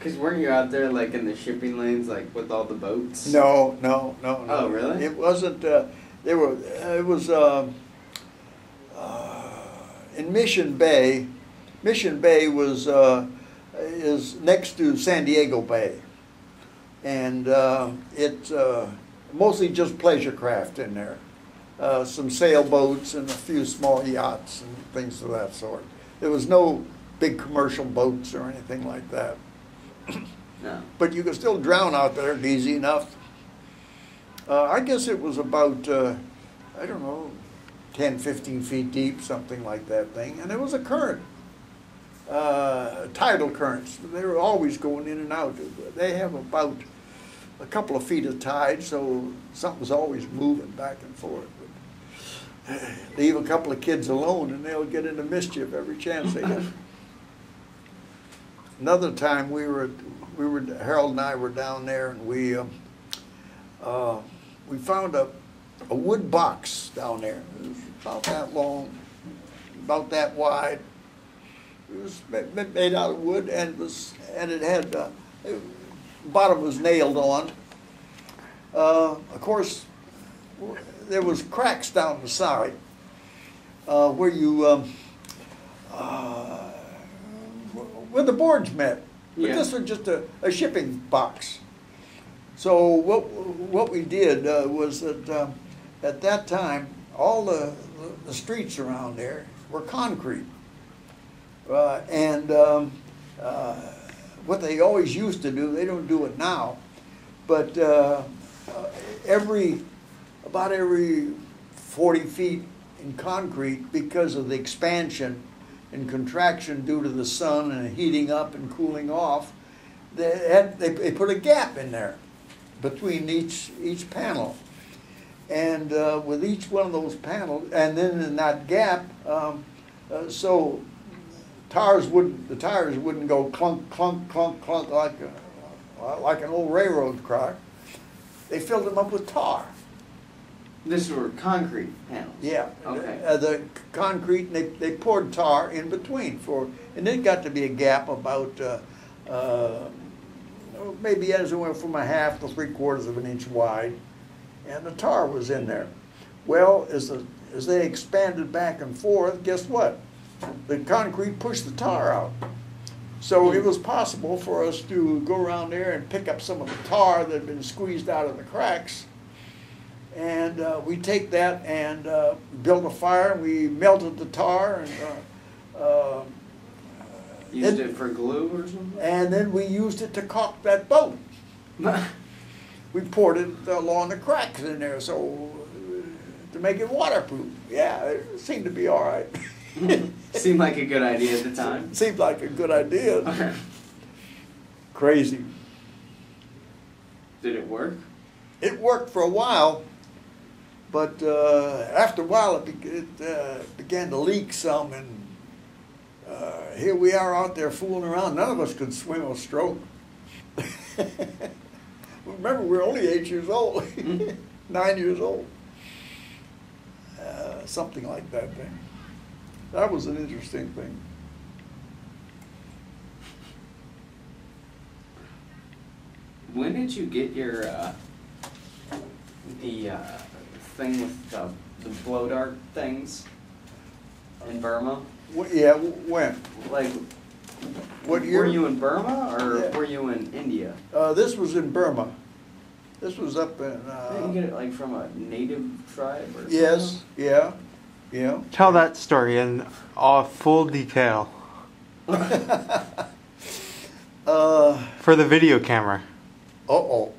Because weren't you out there like in the shipping lanes, like with all the boats? No. Oh, really? It wasn't. It was in Mission Bay. Mission Bay was is next to San Diego Bay, and it's mostly just pleasure craft in there. Some sailboats and a few small yachts and things of that sort. There was no big commercial boats or anything like that. No. But you could still drown out there easy enough. I guess it was about, I don't know, 10, 15 feet deep, something like that thing. And it was a current, tidal currents. They were always going in and out. They have about a couple of feet of tide, so something's always moving back and forth. But leave a couple of kids alone and they'll get into mischief every chance they get. Another time Harold and I were down there, and we found a wood box down there. It was about that long, about that wide. It was made out of wood, and it had the bottom was nailed on. Of course, there was cracks down the side where you. Where the boards met. But this was just a shipping box. So what we did was that at that time, all the streets around there were concrete. What they always used to do, they don't do it now, but about every 40 feet in concrete, because of the expansion and contraction due to the sun and heating up and cooling off, they put a gap in there between each panel. And with each one of those panels, and then in that gap, so the tires wouldn't go clunk, clunk, clunk, clunk like an old railroad car. They filled them up with tar. This were concrete panels? Yeah. Okay. The concrete, and they poured tar in between and it got to be a gap about maybe anywhere from 1/2 to 3/4 of an inch wide, and the tar was in there. Well, as they expanded back and forth, guess what? The concrete pushed the tar out. So it was possible for us to go around there and pick up some of the tar that had been squeezed out of the cracks. And we take that and build a fire, and we melted the tar and used it for glue or something? And then we used it to caulk that boat. We poured it along the cracks in there so to make it waterproof. Yeah, it seemed to be all right. Seemed like a good idea at the time. Seemed like a good idea. Crazy. Did it work? It worked for a while, but after a while it began to leak some, and here we are out there fooling around. None of us could swim or stroke. Remember, we're only 8 years old, 9 years old. Something like that thing. That was an interesting thing. When did you get your the thing with the blow dart things in Burma? Yeah, when? Like, what year? Were you in Burma or Yeah. were you in India? This was in Burma. This was up in. Didn't you get it like from a native tribe or something? Yes. Yeah. Yeah. Tell that story in all full detail. For the video camera. Uh-oh.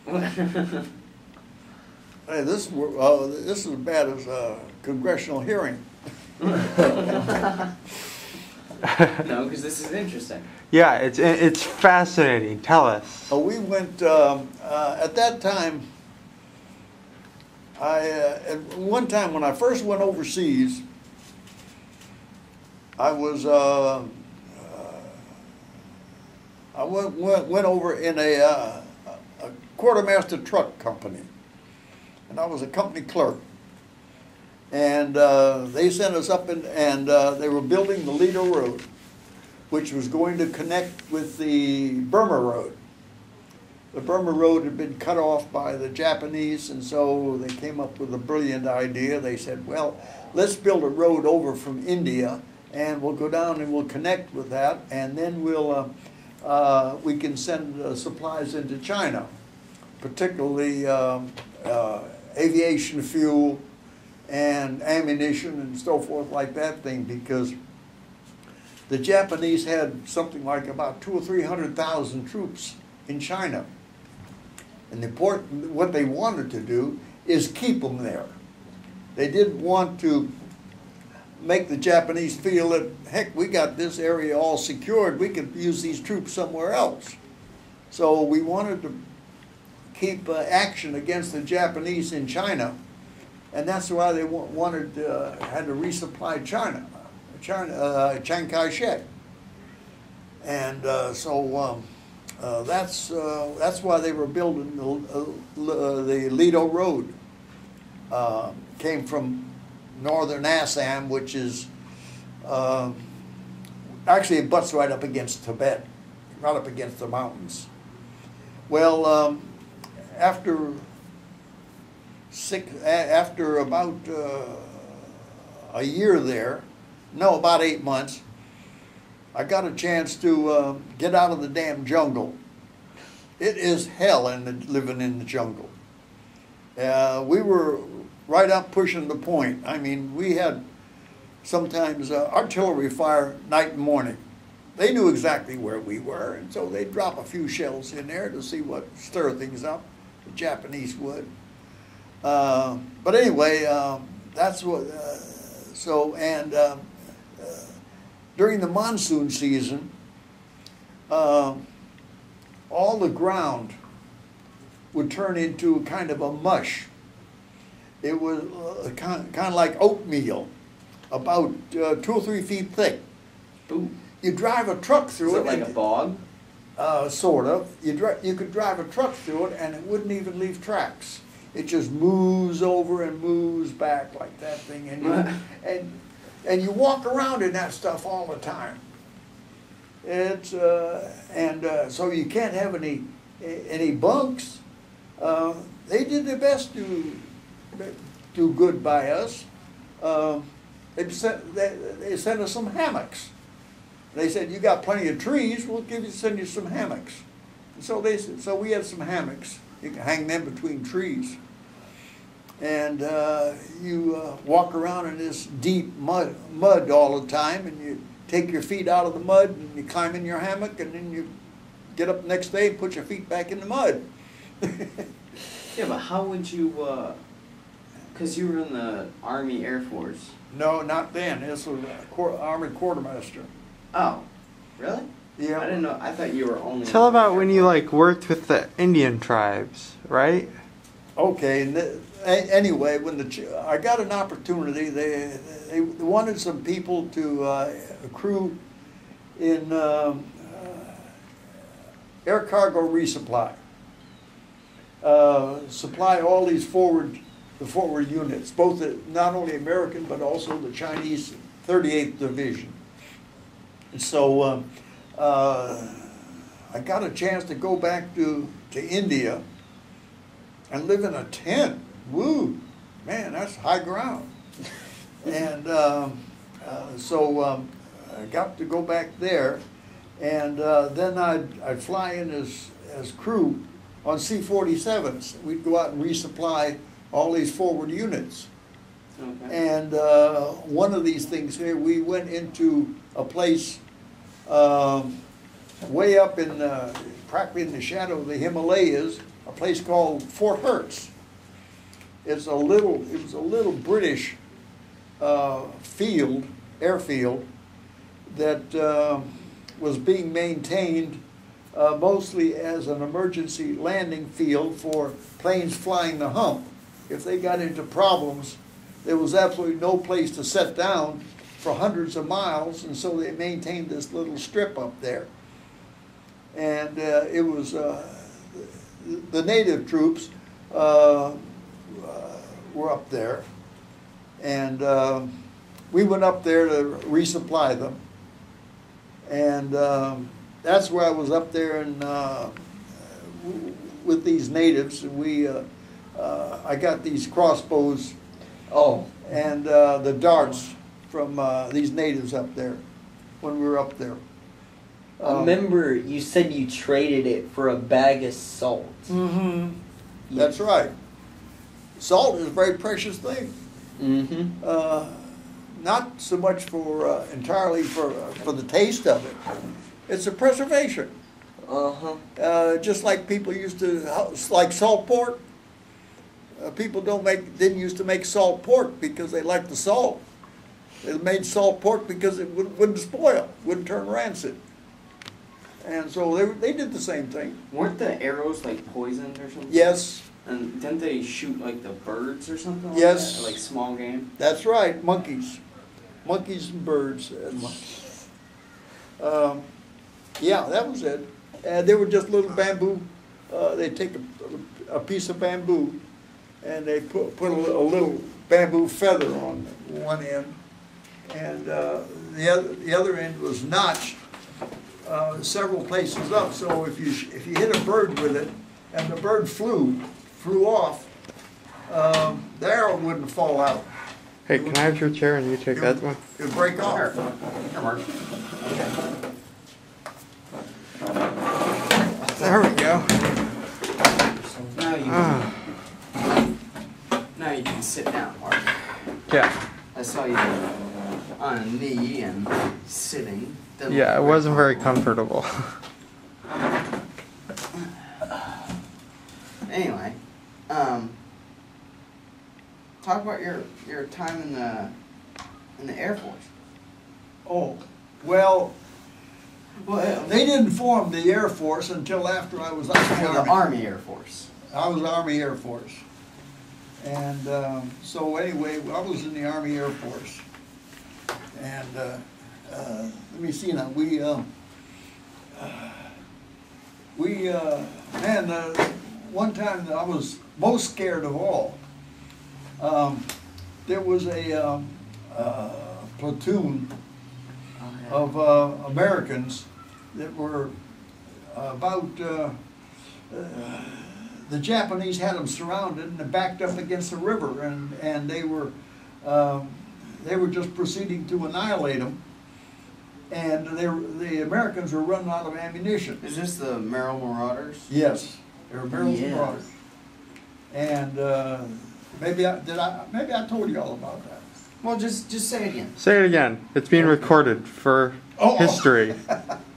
Hey, this is as bad as a congressional hearing. No, because this is interesting. Yeah, it's fascinating. Tell us. We went at that time. At one time when I first went overseas, I was I went over in a quartermaster truck company, and I was a company clerk. And they sent us up and they were building the Lido Road. which was going to connect with the Burma Road. The Burma Road had been cut off by the Japanese, and so they came up with a brilliant idea. They said, well, let's build a road over from India, and we'll go down and we'll connect with that, and then we can send supplies into China, particularly aviation fuel and ammunition and so forth like that thing, because the Japanese had something like about 200,000 or 300,000 troops in China. And what they wanted to do is keep them there. They didn't want to make the Japanese feel that, heck, we got this area all secured, we could use these troops somewhere else. So we wanted to keep action against the Japanese in China, and that's why they had to resupply Chiang Kai-shek. And that's why they were building the Lido Road. Came from northern Assam, which is actually it butts right up against Tibet, right up against the mountains. Well, after about a year there, no, about 8 months, I got a chance to get out of the damn jungle. It is hell living in the jungle. We were right up pushing the point. I mean, we had sometimes artillery fire night and morning. They knew exactly where we were, and so they'd drop a few shells in there to see what stir things up. The Japanese would. But anyway, that's what. During the monsoon season, all the ground would turn into kind of a mush. It was kind of like oatmeal, about 2 or 3 feet thick. Ooh. You drive a truck through it. Is it like a bog? Sort of. You could drive a truck through it, and it wouldn't even leave tracks. It just moves over and moves back like that thing, and you walk around in that stuff all the time. It's so you can't have any bunks. They did their best to do good by us. They sent us some hammocks. They said, "You got plenty of trees. We'll send you some hammocks." And so we had some hammocks. You can hang them between trees, and you walk around in this deep mud all the time, and you take your feet out of the mud, and you climb in your hammock, and then you get up the next day and put your feet back in the mud. Yeah, but how would you? Because you were in the Army Air Force. No, not then. This was Army quartermaster. Oh, really? Yeah. I didn't know. I thought you were only. Tell about when you worked with the Indian tribes, right? Okay. Anyway, when I got an opportunity, they wanted some people to accrue in air cargo resupply. Supply all these forward units, both not only American but also the Chinese 38th Division. And so I got a chance to go back to India and live in a tent. Woo, man, that's high ground. And so I got to go back there, and then I'd fly in as crew on C-47s. We'd go out and resupply all these forward units. Okay. And one of these things here, we went into a place way up in, practically in the shadow of the Himalayas, a place called Fort Hertz. It was a little British airfield that was being maintained mostly as an emergency landing field for planes flying the hump. If they got into problems, there was absolutely no place to set down for hundreds of miles, and so they maintained this little strip up there. And it was the native troops were up there, and we went up there to resupply them. And that's where I was up there and with these natives. And I got these crossbows Oh, and the darts from these natives up there when we were up there. I remember you said you traded it for a bag of salt. Mm-hmm. That's right. Salt is a very precious thing. Mm-hmm. Not so much for entirely for the taste of it. It's a preservation. Uh-huh. Just like people used to like salt pork. People didn't used to make salt pork because they liked the salt. They made salt pork because it wouldn't spoil, wouldn't turn rancid. And so they did the same thing. weren't the arrows like poisoned or something? Yes, And didn't they shoot like the birds or something like Yes. that? Like small game? that's right, monkeys. Monkeys and birds. Yeah, that was it. And they were just little bamboo, they'd take a piece of bamboo and they put a little bamboo feather on one end. And the other end was notched several places up. So if you hit a bird with it and the bird flew off, the arrow wouldn't fall out. Hey, can I have your chair and you take that one? It would break off. Here, Mark. There we go. Now you can sit down, Mark. Yeah. I saw you on a knee and sitting. Didn't Yeah, it look wasn't very comfortable. comfortable. Anyway, talk about your time in the Air Force. Oh, well, Well, they didn't form the Air Force until after I was out of the the Army. Army Air Force. I was Army Air Force. And so anyway, I was in the Army Air Force. And let me see now, one time that I was most scared of all, there was a platoon of Americans that were about, the Japanese had them surrounded and they backed up against the river, and they were just proceeding to annihilate them, and the Americans were running out of ammunition. Is this the Merrill Marauders? Yes, they were barrels Yes. and Marauders. And maybe I told you all about that. Well, just say it again. Say it again. It's being recorded for Oh. history.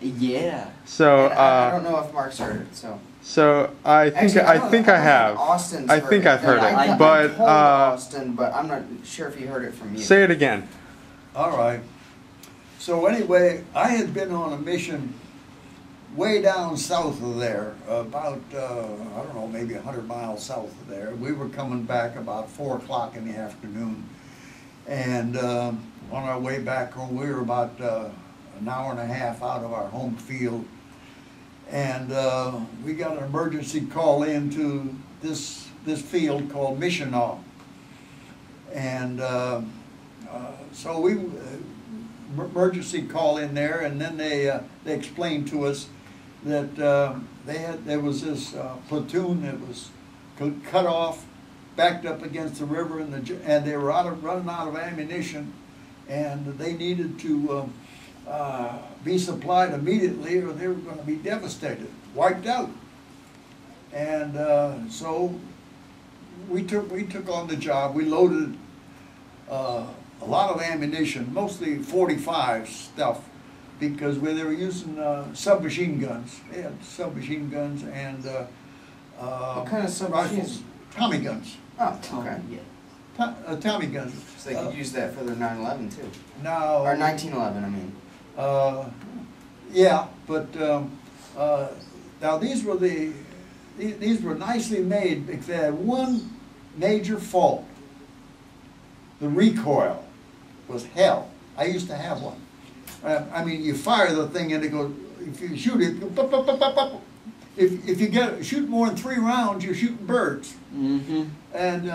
Yeah. So, And I don't know if Mark's heard it, so. so I think Actually, I don't think know. I have. Austin's I heard think I've heard I it, but told Austin, but I'm not sure if he heard it from you. say it again. All right. So anyway, I had been on a mission way down south of there, about, I don't know, maybe 100 miles south of there. We were coming back about 4 o'clock in the afternoon. And on our way back home, we were about an hour and a half out of our home field. And we got an emergency call into this field called Michinaw. And so we emergency call in there, and then they explained to us that there was this platoon that was cut off, backed up against the river, and they were running out of ammunition, and they needed to be supplied immediately, or they were going to be devastated, wiped out. And so we took on the job. We loaded a lot of ammunition, mostly .45 stuff, because they were using submachine guns. They had submachine guns and What kind of submachines? rifles. Tommy guns. Oh, okay. Yeah. Tommy guns. So they could use that for their 9/11 too. Now, Or 1911, I mean. yeah, but now these were nicely made, because they had one major fault. The recoil was hell. I used to have one. I mean, you fire the thing and it goes, if you shoot it, it goes, pop, pop, pop, pop, pop. If you shoot more than 3 rounds, you're shooting birds. Mm-hmm. And